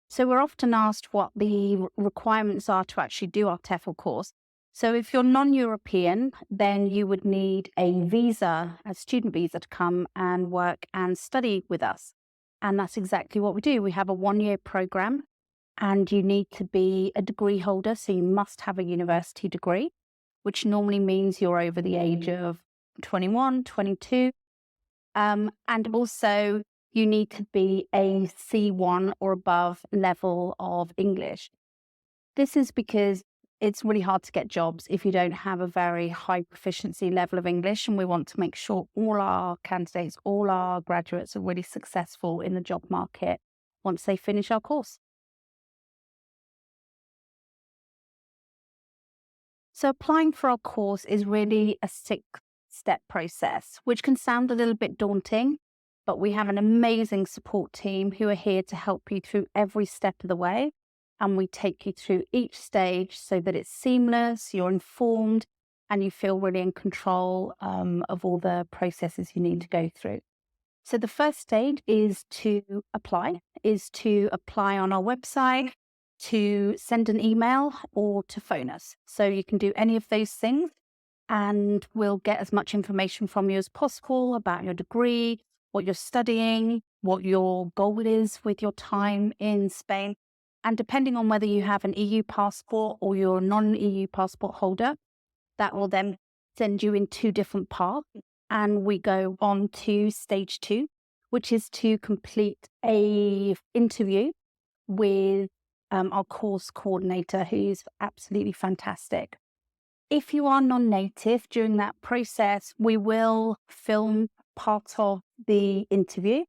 So we're often asked what the requirements are to actually do our TEFL course. So if you're non-European, then you would need a visa, a student visa, to come and work and study with us. And that's exactly what we do. We have a 1-year program, and you need to be a degree holder. So you must have a university degree, which normally means you're over the age of 21, 22. And also you need to be a C1 or above level of English. This is because it's really hard to get jobs if you don't have a very high proficiency level of English. And we want to make sure all our candidates, all our graduates are really successful in the job market once they finish our course. So applying for our course is really a 6-step process, which can sound a little bit daunting, but we have an amazing support team who are here to help you through every step of the way. And we take you through each stage so that it's seamless, you're informed, and you feel really in control of all the processes you need to go through. So the first stage is to apply on our website, to send an email, or to phone us. So you can do any of those things, and we'll get as much information from you as possible about your degree, what you're studying, what your goal is with your time in Spain. And depending on whether you have an EU passport or you're a non-EU passport holder, that will then send you in 2 different paths. And we go on to stage 2, which is to complete an interview with our course coordinator, who's absolutely fantastic. If you are non-native, during that process, we will film part of the interview,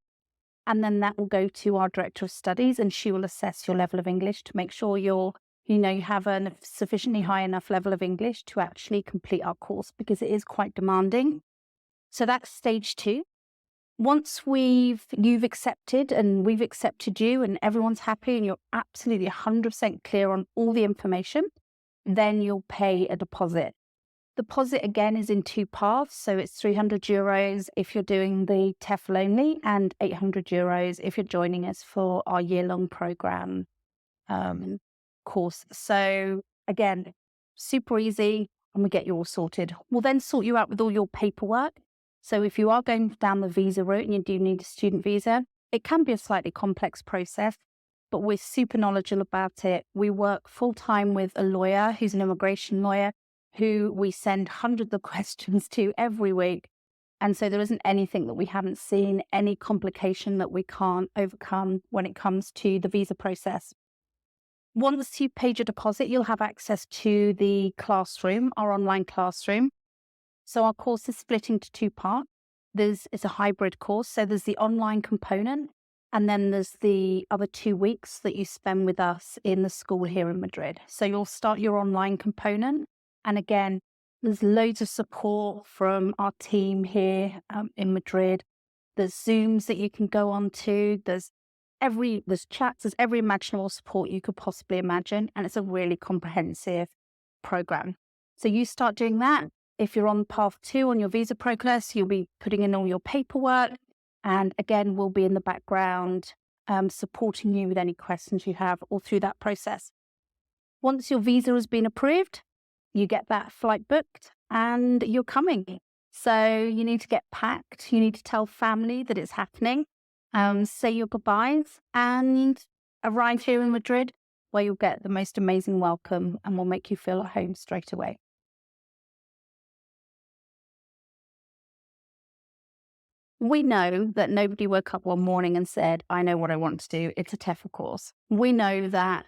and then that will go to our Director of Studies, and she will assess your level of English to make sure you have a sufficiently high enough level of English to actually complete our course, because it is quite demanding. So that's stage 2. Once you've accepted and we've accepted you and everyone's happy and you're absolutely 100% clear on all the information, then you'll pay a deposit. Deposit, again, is in 2 paths. So it's €300 if you're doing the TEFL only, and €800 if you're joining us for our year-long program course. So again, super easy, and we get you all sorted. We'll then sort you out with all your paperwork. So if you are going down the visa route and you do need a student visa, it can be a slightly complex process, but we're super knowledgeable about it. We work full-time with a lawyer who's an immigration lawyer, who we send hundreds of questions to every week. And so there isn't anything that we haven't seen, any complication that we can't overcome when it comes to the visa process. Once you've paid your deposit, you'll have access to the classroom, our online classroom. So our course is split into 2 parts. It's a hybrid course. So there's the online component, and then there's the other 2 weeks that you spend with us in the school here in Madrid. So you'll start your online component. And again, there's loads of support from our team here in Madrid. There's Zooms that you can go on to. There's chats, there's every imaginable support you could possibly imagine. And it's a really comprehensive program. So you start doing that. If you're on path 2 on your visa process, you'll be putting in all your paperwork. And again, we'll be in the background supporting you with any questions you have all through that process. Once your visa has been approved, you get that flight booked and you're coming. So you need to get packed. You need to tell family that it's happening, say your goodbyes, and arrive here in Madrid, where you'll get the most amazing welcome and will make you feel at home straight away. We know that nobody woke up one morning and said, I know what I want to do. It's a TEFL course. We know that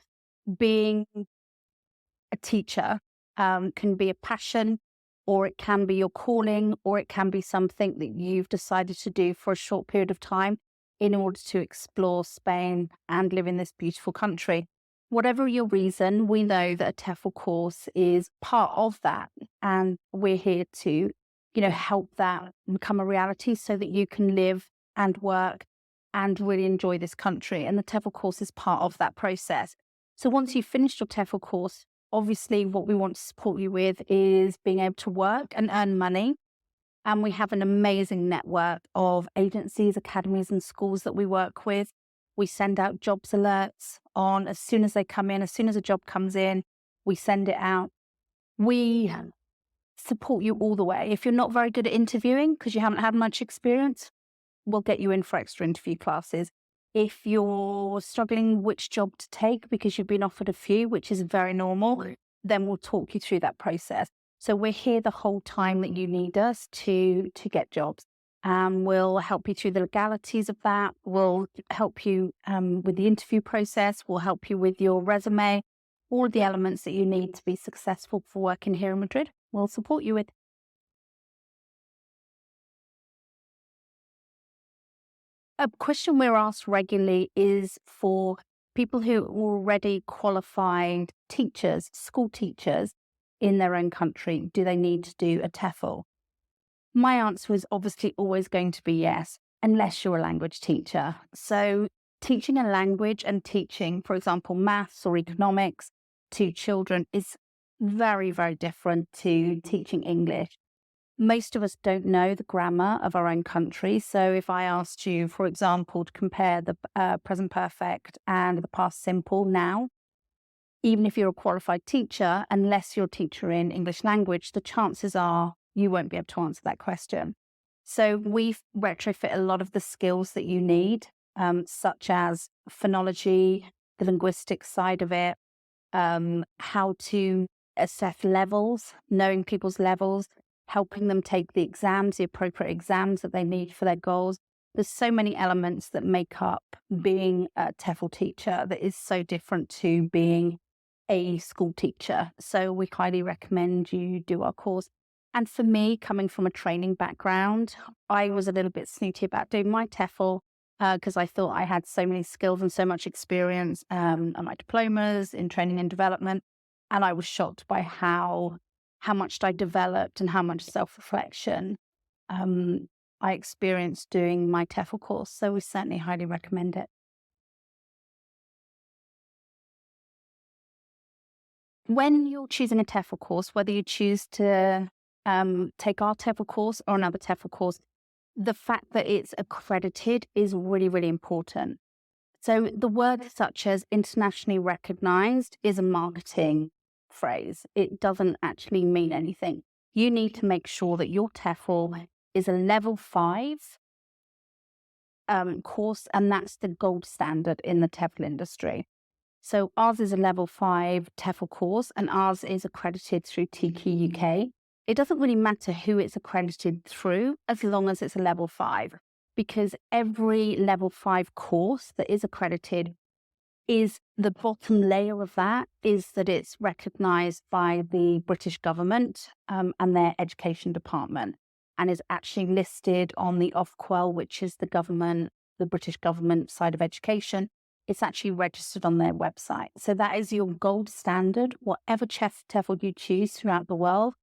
being a teacher can be a passion, or it can be your calling, or it can be something that you've decided to do for a short period of time in order to explore Spain and live in this beautiful country. Whatever your reason, we know that a TEFL course is part of that, and we're here to help that become a reality so that you can live and work and really enjoy this country. And the TEFL course is part of that process. So once you've finished your TEFL course, obviously what we want to support you with is being able to work and earn money. And we have an amazing network of agencies, academies, and schools that we work with. We send out jobs alerts on as soon as they come in. As soon as a job comes in, we send it out. We support you all the way. If you're not very good at interviewing because you haven't had much experience, we'll get you in for extra interview classes. If you're struggling which job to take because you've been offered a few, which is very normal, then we'll talk you through that process. So we're here the whole time that you need us to get jobs. We'll help you through the legalities of that. We'll help you with the interview process. We'll help you with your resume, all the elements that you need to be successful for working here in Madrid. We'll support you with. A question we're asked regularly is for people who are already qualified teachers, school teachers in their own country. Do they need to do a TEFL? My answer is obviously always going to be yes, unless you're a language teacher. So teaching a language and teaching, for example, maths or economics to children is very, very different to teaching English. Most of us don't know the grammar of our own country. So if I asked you, for example, to compare the present perfect and the past simple now, even if you're a qualified teacher, unless you're a teacher in English language, the chances are you won't be able to answer that question. So we've retrofit a lot of the skills that you need, such as phonology, the linguistic side of it, how to assess levels, knowing people's levels, helping them take the exams, the appropriate exams that they need for their goals. There's so many elements that make up being a TEFL teacher that is so different to being a school teacher. So we highly recommend you do our course. And for me, coming from a training background, I was a little bit snooty about doing my TEFL because I thought I had so many skills and so much experience on my diplomas in training and development. And I was shocked by how much I developed and how much self-reflection I experienced doing my TEFL course. So we certainly highly recommend it. When you're choosing a TEFL course, whether you choose to take our TEFL course or another TEFL course, the fact that it's accredited is really, really important. So the word such as internationally recognized is a marketing phrase. It doesn't actually mean anything. You need to make sure that your TEFL is a level 5 course, and that's the gold standard in the TEFL industry. So ours is a level 5 TEFL course, and ours is accredited through TQ UK. It doesn't really matter who it's accredited through as long as it's a level 5, because every level 5 course that is accredited is the bottom layer of that is that it's recognized by the British government and their education department, and is actually listed on the Ofqual, which is the British government side of education. It's actually registered on their website. So that is your gold standard. Whatever TEFL you choose throughout the world,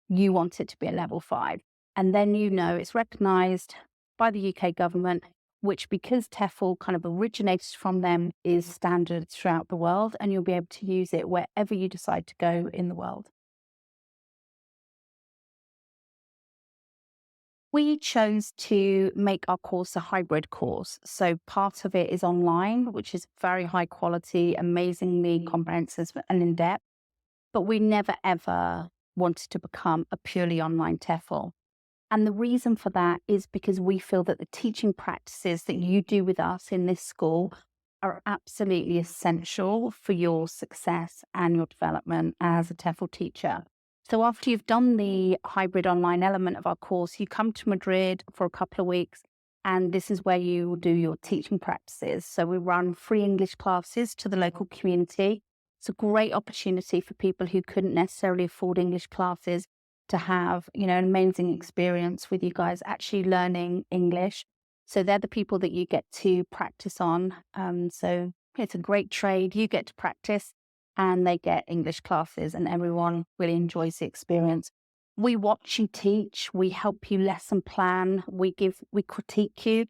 you want it to be a level 5. And then you know it's recognized by the UK government, which, because TEFL kind of originates from them, is standard throughout the world, and you'll be able to use it wherever you decide to go in the world. We chose to make our course a hybrid course. So part of it is online, which is very high quality, amazingly comprehensive and in-depth. But we never, ever wanted to become a purely online TEFL. And the reason for that is because we feel that the teaching practices that you do with us in this school are absolutely essential for your success and your development as a TEFL teacher. So after you've done the hybrid online element of our course, you come to Madrid for a couple of weeks, and this is where you will do your teaching practices. So we run free English classes to the local community. It's a great opportunity for people who couldn't necessarily afford English classes to have, an amazing experience with you guys actually learning English. So they're the people that you get to practice on. So it's a great trade. You get to practice and they get English classes, and everyone really enjoys the experience. We watch you teach. We help you lesson plan. We critique you.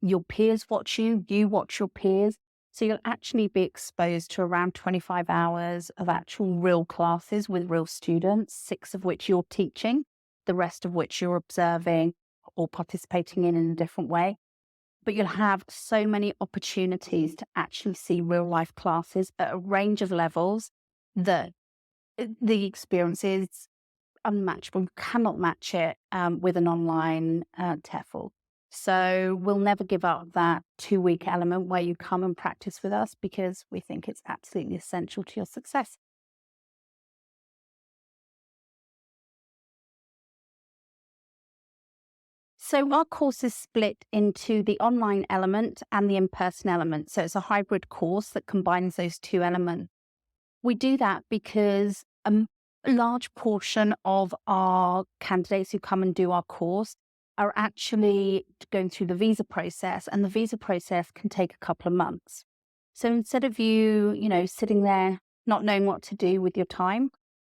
Your peers watch you. You watch your peers. So you'll actually be exposed to around 25 hours of actual real classes with real students, 6 of which you're teaching, the rest of which you're observing or participating in a different way. but you'll have so many opportunities to actually see real life classes at a range of levels that the experience is unmatchable. You cannot match it with an online TEFL. So we'll never give up that 2-week element where you come and practice with us, because we think it's absolutely essential to your success. So our course is split into the online element and the in-person element. So it's a hybrid course that combines those two elements. We do that because a large portion of our candidates who come and do our course are actually going through the visa process, and the visa process can take a couple of months. So instead of you sitting there not knowing what to do with your time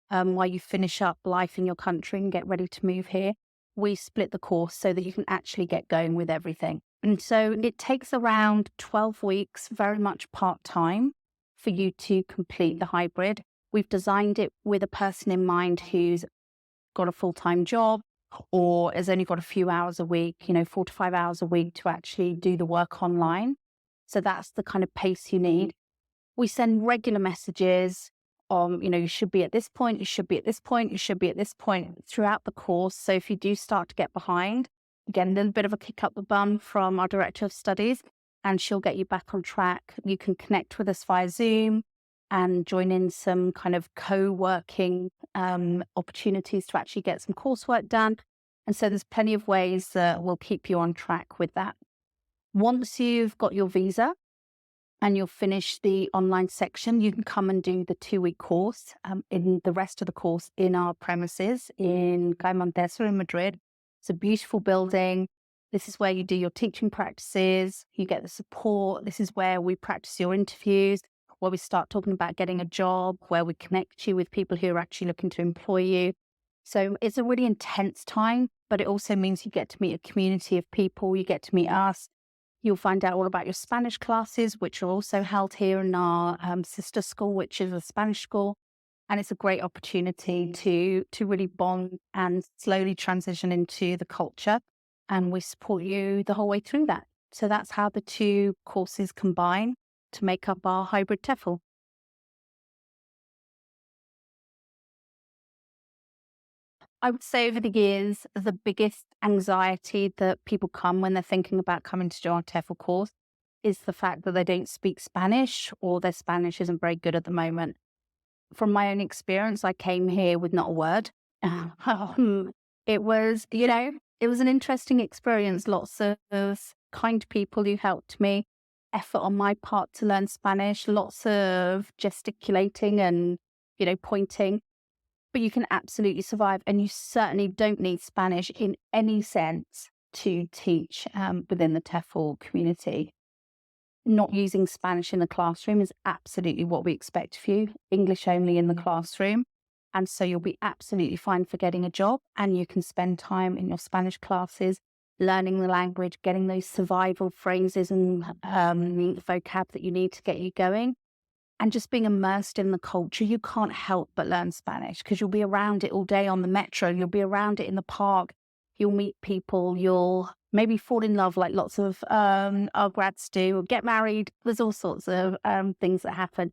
while you finish up life in your country and get ready to move here, we split the course so that you can actually get going with everything. And so it takes around 12 weeks, very much part-time, for you to complete the hybrid. We've designed it with a person in mind who's got a full-time job or has only got a few hours a week, 4 to 5 hours a week to actually do the work online. So that's the kind of pace you need. We send regular messages on, you should be at this point, you should be at this point, you should be at this point throughout the course. So if you do start to get behind, again, a little bit of a kick up the bum from our Director of Studies, and she'll get you back on track. You can connect with us via Zoom and join in some kind of co-working opportunities to actually get some coursework done. And so there's plenty of ways that will keep you on track with that. Once you've got your visa and you'll finish the online section, you can come and do the 2-week course in the rest of the course in our premises in Montesa in Madrid. It's a beautiful building. This is where you do your teaching practices, you get the support. This is where we practice your interviews, where we start talking about getting a job, where we connect you with people who are actually looking to employ you. So it's a really intense time, but it also means you get to meet a community of people. You get to meet us. You'll find out all about your Spanish classes, which are also held here in our sister school, which is a Spanish school. And it's a great opportunity to really bond and slowly transition into the culture. And we support you the whole way through that. So that's how the two courses combine to make up our hybrid TEFL. I would say over the years, the biggest anxiety that people come when they're thinking about coming to do our TEFL course is the fact that they don't speak Spanish, or their Spanish isn't very good at the moment. From my own experience, I came here with not a word. It was, it was an interesting experience. Lots of kind people who helped me, effort on my part to learn Spanish, lots of gesticulating and, pointing. But you can absolutely survive, and you certainly don't need Spanish in any sense to teach within the TEFL community. Not using Spanish in the classroom is absolutely what we expect of you, English only in the classroom. And so you'll be absolutely fine for getting a job, and you can spend time in your Spanish classes, learning the language, getting those survival phrases and vocab that you need to get you going. And just being immersed in the culture. You can't help but learn Spanish because you'll be around it all day on the metro. You'll be around it in the park. You'll meet people. You'll maybe fall in love like lots of our grads do, or get married. There's all sorts of things that happen.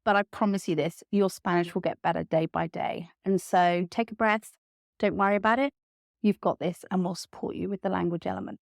But I promise you this, your Spanish will get better day by day. And so take a breath. Don't worry about it. You've got this, and we'll support you with the language element.